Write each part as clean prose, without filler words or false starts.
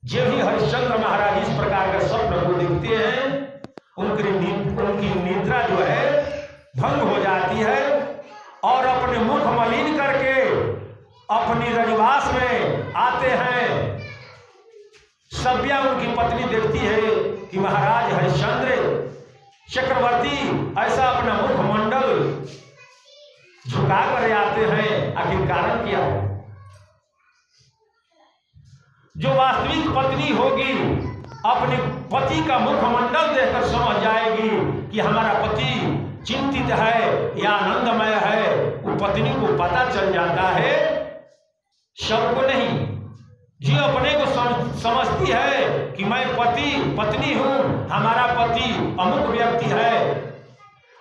जो भी हरिश्चंद्र महाराज इस प्रकार के स्वप्न को देखते हैं उनकी निद्रा जो है भंग हो जाती है और अपने मुख मलिन करके अपनी रजवास में आते हैं। सभ्या उनकी पत्नी देखती है कि महाराज हरिश्चंद्र चक्रवर्ती ऐसा अपना मुखमंडल झुका कर आते हैं, आखिर कारण क्या है? जो वास्तविक पत्नी होगी अपने पति का मुखमंडल देखकर समझ जाएगी कि हमारा पति चिंतित है या आनंदमय है। वो पत्नी को पता चल जाता है, सबको नहीं। जो अपने को समझती है कि मैं पत्नी हूं, हमारा पति अमुक व्यक्ति है,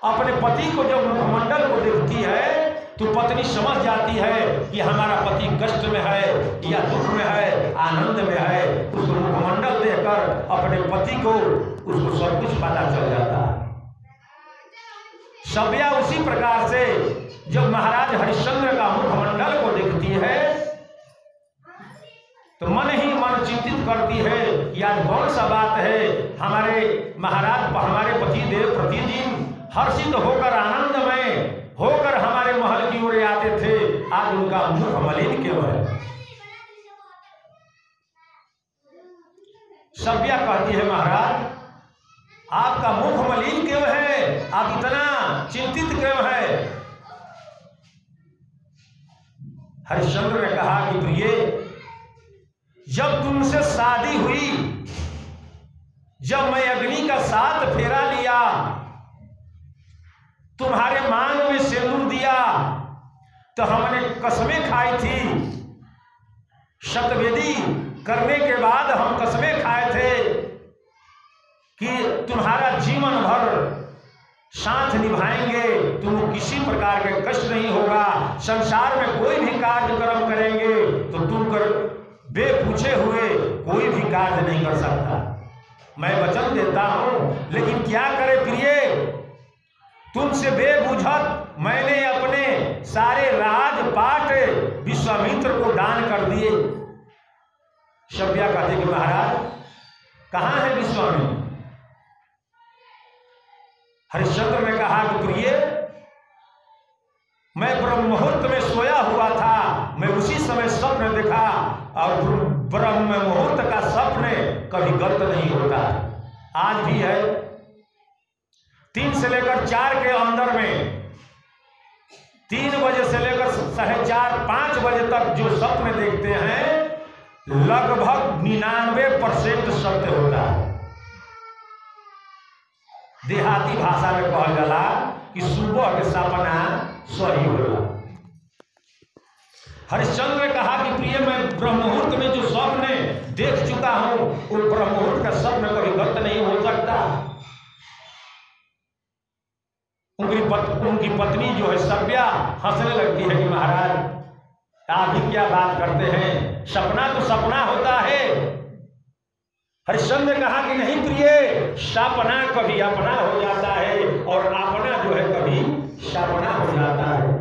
अपने पति को जब मुखमंडल को देखती है तो पत्नी समझ जाती है कि हमारा पति कष्ट में है या दुख में है, आनंद में है। उसको मुखमंडल देखकर अपने पति को उसको सब कुछ पता चल जाता है। सभ्या उसी प्रकार से जब महाराज हरिश्चंद्र का मुखमंडल को देखती है तो मन ही मन चिंतित करती है कि आज कौन सा बात है, हमारे महाराज हमारे पति देव प्रतिदिन हर्षित होकर आनंदमय होकर हमारे महल की ओर आते थे, आज उनका मुख मलिन क्यों है? सभ्या कहती है महाराज आपका मुख मलिन क्यों है, आप इतना चिंतित क्यों है? हरिश्चंद्र ने कहा कि प्रिय, जब तुमसे शादी हुई, जब मैं अग्नि का 7 फेरा लिया, तुम्हारे मांग में सिंदूर दिया, तो हमने कसमें खाई थी। शतवेदी करने के बाद हम कसमें खाए थे कि तुम्हारा जीवन भर साथ निभाएंगे, तुम किसी प्रकार के कष्ट नहीं होगा, संसार में कोई भी कार्यक्रम करेंगे तो तुम बेपूछे हुए कोई भी कार्य नहीं कर सकता। मैं वचन देता हूं, लेकिन क्या करे प्रिय, तुमसे बेबुझत मैंने अपने सारे राजपाट विश्वामित्र को दान कर दिए। सभ्या कहते कि महाराज कहां है विश्वामित्र? हरिश्चंद्र ने कहा कि प्रिय, मैं ब्रह्म मुहूर्त में सोया हुआ था, मैं उसी समय स्वप्न देखा, और ब्रह्म मुहूर्त का स्वप्न कभी गलत नहीं होता। आज भी है 3 से लेकर 4 के अंदर में 3 बजे से लेकर 4:30-5 बजे तक जो स्वप्न देखते हैं लगभग 99% सत्य होता है। देहाती भाषा में कहल जाला कि सुबह के सपना सही होला। हरिश्चंद्र ने कहा कि प्रिय, मैं ब्रह्म मुहूर्त में जो स्वप्न देख चुका हूं वो ब्रह्म मुहूर्त का स्वप्न कभी गलत नहीं हो सकता। उनकी पत्नी जो है सभ्या हंसने लगती है कि महाराज आप भी क्या बात करते हैं, सपना तो सपना होता है। हरिश्चंद्र ने कहा कि नहीं प्रिय, सपना कभी अपना हो जाता है और अपना जो है कभी सपना हो जाता है।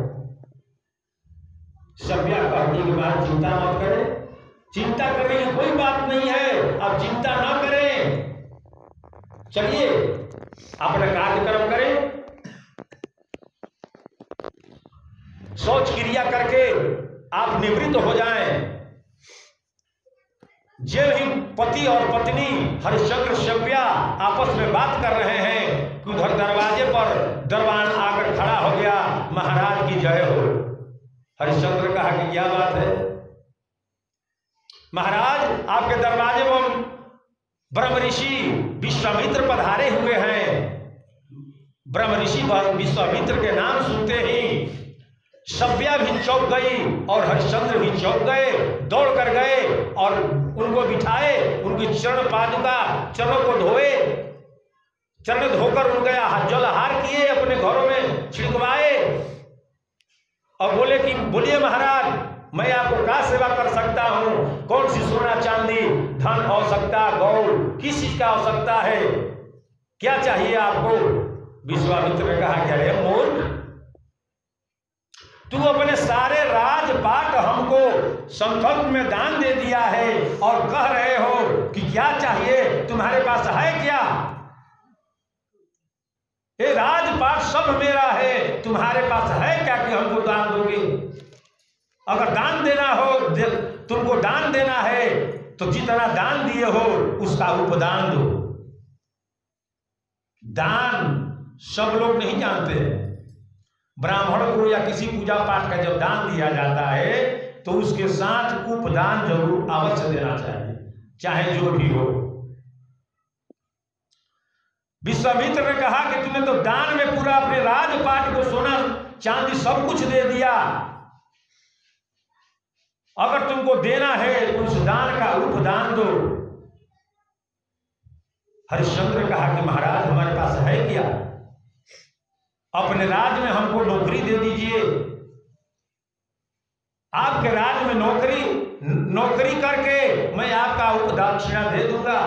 सभ्या कहती कि बात चिंता मत करें, चिंता करने की कोई बात नहीं है, अब चिंता ना करें, चलिए अपना कार्यक्रम करें, शौच क्रिया करके आप निवृत्त हो जाएं। जो ही पति और पत्नी हरिश्चंद्र सभ्या आपस में बात कर रहे हैं कि उधर दरवाजे पर दरबान आकर खड़ा हो गया, महाराज की जय हो। हरिश्चंद्र कहा कि क्या बात है महाराज, आपके दरवाजे में ब्रह्म ऋषि विश्वामित्र पधारे हुए हैं। ब्रह्म ऋषि विश्वामित्र के नाम सुनते ही सभ्या भी चौंक गई और हरिश्चंद्र भी चौंक गए, दौड़ कर गए और उनको बिठाए, उनकी चरण पादुका चरणों को धोए, चरण धोकर उनके जलहार किए, अपने घरों में छिड़कवाए और बोले कि बोलिए महाराज, मैं आपको क्या सेवा कर सकता हूं, कौन सी सोना चांदी धन आवश्यकता गौ किस चीज का आवश्यकता है, क्या चाहिए आपको? विश्वामित्र ने कहा कि अरे मूर्ख, तू अपने सारे राजपाट हमको संकल्प में दान दे दिया है और कह रहे हो कि क्या चाहिए, तुम्हारे पास है क्या? ये राजपाट सब मेरा है, तुम्हारे पास है क्या कि हमको दान दोगे? अगर दान देना हो, तुमको दान देना है तो जितना दान दिए हो उसका उपदान दो। दान सब लोग नहीं जानते हैं। ब्राह्मण को या किसी पूजा पाठ का जब दान दिया जाता है तो उसके साथ उपदान जरूर अवश्य देना चाहिए, चाहे जो भी हो। विश्वामित्र ने कहा कि तूने तो दान में पूरा अपने राजपाट को, सोना चांदी सब कुछ दे दिया, अगर तुमको देना है तो उस दान का उपदान दो। हरिश्चंद्र ने कहा कि महाराज हमारे पास है क्या? अपने राज्य में हमको नौकरी दे दीजिए, आपके राज्य में नौकरी करके मैं आपका उपदक्षिणा दे दूंगा।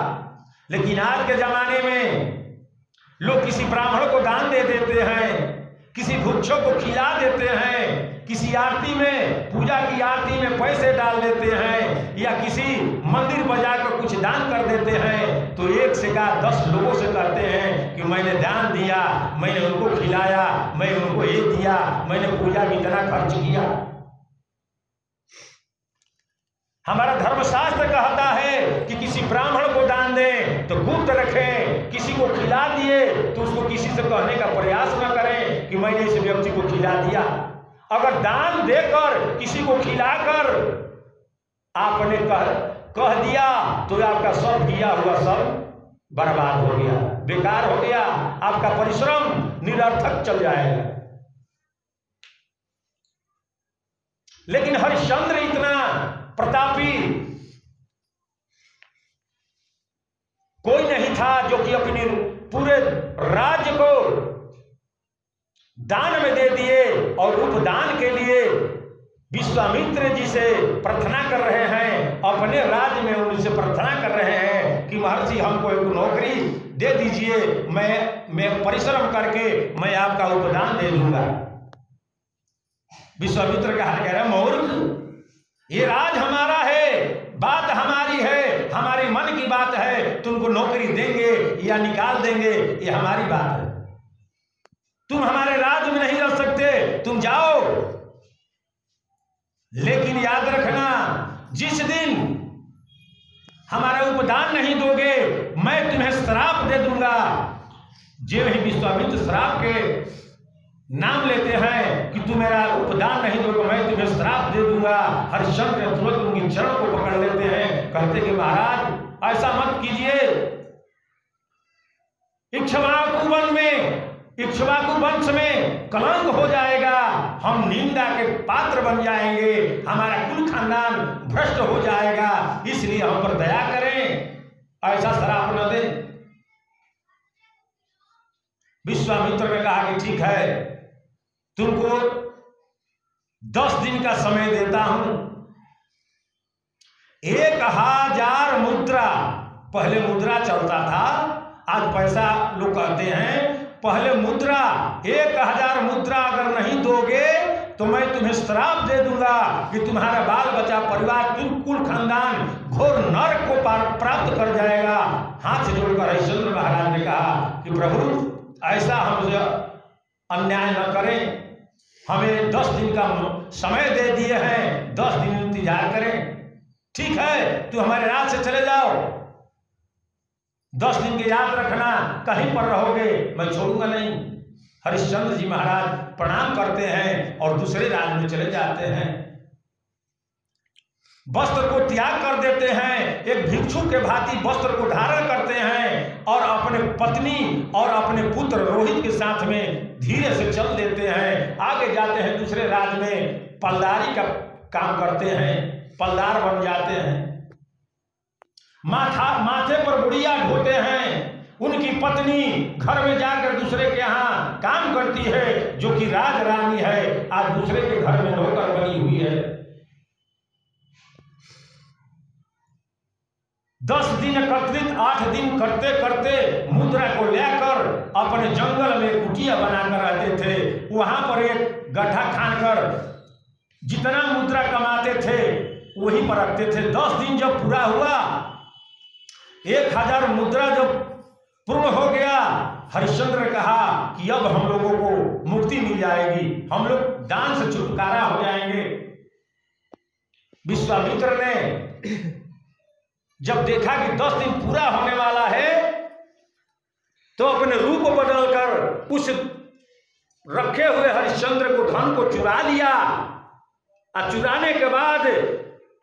लेकिन आज के जमाने में लोग किसी ब्राह्मण को दान दे देते हैं, किसी भूक्षों को खिला देते हैं, किसी आरती में, पूजा की आरती में पैसे डाल देते हैं, या किसी मंदिर बजा कर कुछ दान कर देते हैं तो एक से का 10 लोगों से कहते हैं कि मैंने दान दिया, मैंने उनको खिलाया, मैं उनको ये दिया, मैंने पूजा में इतना खर्च किया। हमारा धर्मशास्त्र कहता है कि किसी ब्राह्मण को दान दें तो गुप्त रखें, किसी को खिला दिए तो उसको किसी से कहने का प्रयास न करें कि मैंने इस व्यक्ति को खिला दिया। अगर दान देकर किसी को खिलाकर आपने कह दिया तो आपका सब दिया हुआ सब बर्बाद हो गया, बेकार हो गया, आपका परिश्रम निरर्थक चल जाएगा। लेकिन हरिश्चंद्र इतना प्रतापी कोई नहीं था जो कि अपने पूरे राज्य को दान में दे दिए और उपदान के लिए विश्वामित्र जी से प्रार्थना कर रहे हैं, अपने राज्य में उनसे प्रार्थना कर रहे हैं कि महर्षि हमको एक नौकरी दे दीजिए, मैं परिश्रम करके मैं आपका उपदान दे दूंगा। विश्वामित्र कहा कह रहे मूर्ख, ये राज हमारा है, बात हमारी है, हमारे मन की बात है, तुमको नौकरी देंगे या निकाल देंगे ये हमारी बात है, तुम हमारे राज्य में नहीं रह सकते, तुम जाओ। लेकिन याद रखना, जिस दिन हमारा उपदान नहीं दोगे मैं तुम्हें श्राप दे दूंगा। जो ही विश्वामित्र श्राप के नाम लेते हैं कि तुम मेरा उपदान नहीं दोगे मैं तुम्हें श्राप दे दूंगा, हरिश्चंद्र तुरंत उनके चरण को पकड़ लेते हैं, कहते कि महाराज ऐसा मत कीजिए, इक्ष्वाकु वंश में कलंक हो जाएगा, हम निंदा के पात्र बन जाएंगे, हमारा कुल खानदान भ्रष्ट हो जाएगा, इसलिए हम पर दया करें, ऐसा श्राप न दे। विश्वामित्र ने कहा कि ठीक है, तुमको 10 दिन का समय देता हूं, 1000 मुद्रा, पहले मुद्रा चलता था, आज पैसा लोग कहते हैं, पहले मुद्रा 1000 मुद्रा अगर नहीं दोगे तो मैं तुम्हें श्राप दे दूंगा कि तुम्हारा बाल बच्चा परिवार कुल खानदान घोर नरक को प्राप्त कर जाएगा। हाथ से जोड़कर हरिश्चंद्र महाराज ने कहा कि प्रभु ऐसा हमसे अन्याय न करें, हमें 10 दिन का समय दे दिए हैं, 10 दिन इंतजार करें, ठीक है तू हमारे राज्य से चले जाओ, 10 दिन की याद रखना, कहीं पर रहोगे मैं छोड़ूंगा नहीं। हरिश्चंद्र जी महाराज प्रणाम करते हैं और दूसरे राज्य में चले जाते हैं, वस्त्र को त्याग कर देते हैं, एक भिक्षु के भांति वस्त्र को धारण करते हैं और अपने पत्नी और अपने पुत्र रोहित के साथ में धीरे से चल देते हैं, आगे जाते हैं दूसरे राज्य में, पलदारी का काम करते हैं, पलदार बन जाते हैं, माथे पर बुढ़िया ढोते हैं, उनकी पत्नी घर में जाकर दूसरे के यहाँ काम करती है, जो कि राज रानी है, आज दूसरे के घर में नौकर बनी हुई है। 10 दिन एकत्रित 8 दिन करते करते मुद्रा को लेकर अपने जंगल में कुटिया बनाकर रहते थे, वहां पर एक गड्ढा खानकर जितना मुद्रा कमाते थे वही पर रखते थे। 10 दिन जब पूरा हुआ, 1000 मुद्रा जब पूर्ण हो गया, हरिश्चंद्र ने कहा कि अब हम लोगों को मुक्ति मिल जाएगी, हम लोग दान से छुटकारा हो जाएंगे। विश्वामित्र ने जब देखा कि 10 दिन पूरा होने वाला है, तो अपने रूप बदलकर उस रखे हुए हरिश्चंद्र को धन को चुरा लिया। और चुराने के बाद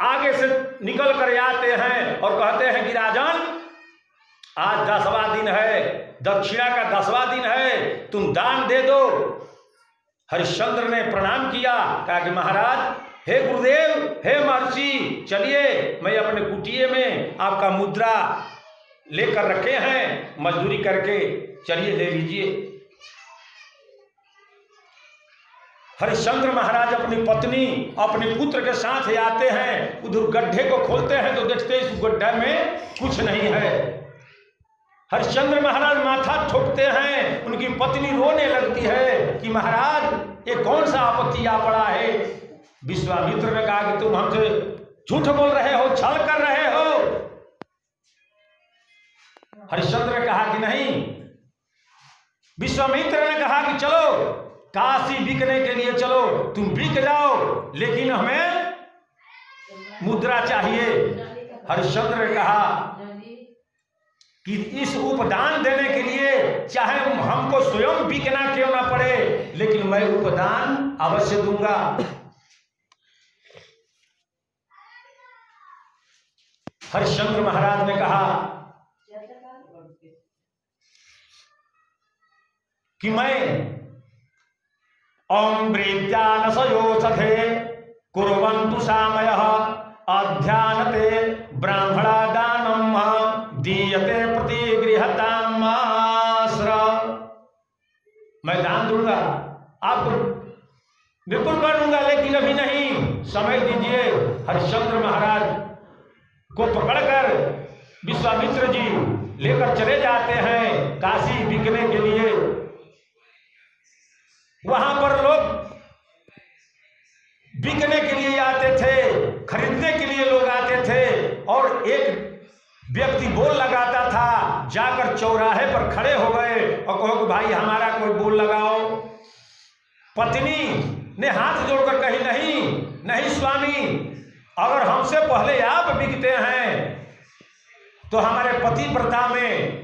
आगे से निकल कर आते हैं और कहते हैं कि राजन, आज 10वां दिन है, दक्षिणा का 10वां दिन है, तुम दान दे दो। हरिश्चंद्र ने प्रणाम किया, कहा कि महाराज, हे गुरुदेव, हे महर्षि, चलिए मैं अपने कुटिये में आपका मुद्रा लेकर रखे हैं, मजदूरी करके चलिए ले लीजिए। हरिश्चंद्र महाराज अपनी पत्नी अपने पुत्र के साथ आते हैं, उधर गड्ढे को खोलते हैं तो देखते हैं इस गड्ढे में कुछ नहीं है। हरिश्चंद्र महाराज माथा ठोकते हैं, उनकी पत्नी रोने लगती है कि महाराज ये कौन सा आपत्ति आ पड़ा है। विश्वामित्र ने कहा कि तुम हमसे झूठ बोल रहे हो, छल कर रहे हो। हरिश्चंद्र ने कहा कि नहीं। विश्वामित्र ने कहा कि चलो काशी बिकने के लिए चलो, तुम बिक जाओ, लेकिन हमें मुद्रा चाहिए। हरिश्चंद्र ने कहा कि इस उपदान देने के लिए चाहे हमको स्वयं बिकना क्यों ना पड़े, लेकिन मैं उपदान अवश्य दूंगा। हरिश्चंद्र महाराज ने कहा कि मैं अम्ब्रीत्यानसयोषधे कुर्वन्तु सामयः अध्यानते ब्राह्मणा दानम दीयते प्रतिगृहताम् आश्र। मैं दान दूंगा, आपको बिल्कुल कर दूंगा, लेकिन अभी नहीं, समय दीजिए। हरिश्चंद्र महाराज को पकड़कर विश्वामित्र जी लेकर चले जाते हैं काशी बिकने के लिए। वहां पर लोग बिकने के लिए आते थे, खरीदने के लिए लोग आते थे, और एक व्यक्ति बोल लगाता था, जाकर चौराहे पर खड़े हो गए और कहो कि भाई हमारा कोई बोल लगाओ। पत्नी ने हाथ जोड़कर कही, नहीं नहीं स्वामी, अगर हमसे पहले आप बिकते हैं तो हमारे पति प्रथा में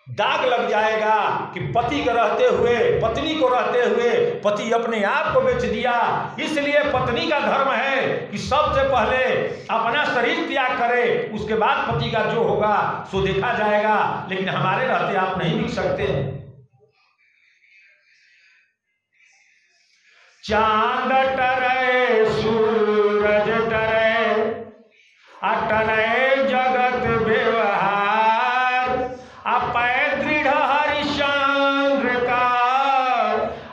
दाग लग जाएगा कि पति को रहते हुए, पत्नी को रहते हुए पति अपने आप को बेच दिया। इसलिए पत्नी का धर्म है कि सबसे पहले अपना शरीर त्याग करे, उसके बाद पति का जो होगा सो देखा जाएगा, लेकिन हमारे रहते आप नहीं बिक सकते। चांद टरे सूरज टरे अटरे जगत व्यवहार, अपै दृढ़ हरिश्चंद्र का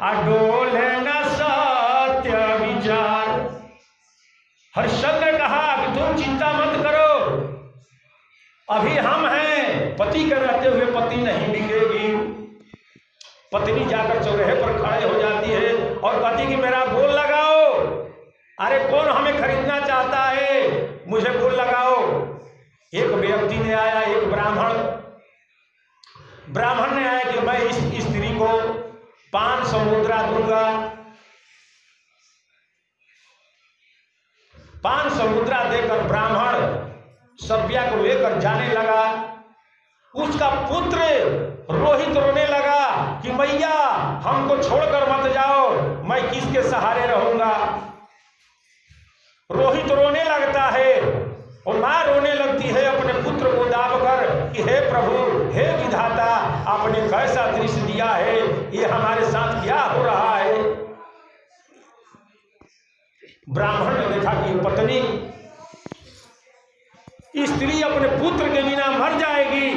अडोले न सत्य विचार। हरिश्चंद्र ने कहा कि तुम चिंता मत करो, अभी हम हैं, पति के रहते हुए पत्नी नहीं बिकेगी। पत्नी जाकर चौराहे पर खड़े हो जाती है और कहती कि मेरा बोल लगाओ। अरे कौन हमें खरीदना चाहता है, मुझे बोल लगाओ। एक व्यक्ति ने आया, एक ब्राह्मण ने आया कि मैं इस स्त्री को 500 मुद्रा दूंगा। 500 मुद्रा देकर ब्राह्मण सभ्या को लेकर जाने लगा। उसका पुत्र रोहित रोने लगा कि मैया हमको छोड़कर मत जाओ, मैं किसके सहारे रहूंगा। रोहित रोने लगता है और मां रोने लगती है अपने पुत्र को दाबकर कि हे प्रभु, हे विधाता, आपने कैसा दृश्य दिया है, ये हमारे साथ क्या हो रहा है। ब्राह्मण ने देखा कि पत्नी स्त्री अपने पुत्र के बिना मर जाएगी।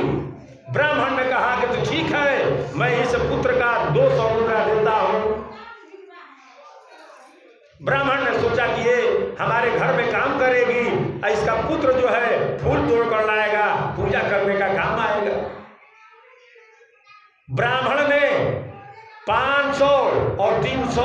ब्राह्मण ने कहा कि तो ठीक है, मैं इस पुत्र का 200 मुद्रा देता हूं। ब्राह्मण ने सोचा कि ये हमारे घर में काम करेगी, इसका पुत्र जो है फूल तोड़ कर लाएगा, पूजा करने का काम आएगा। ब्राह्मण ने 500 और 300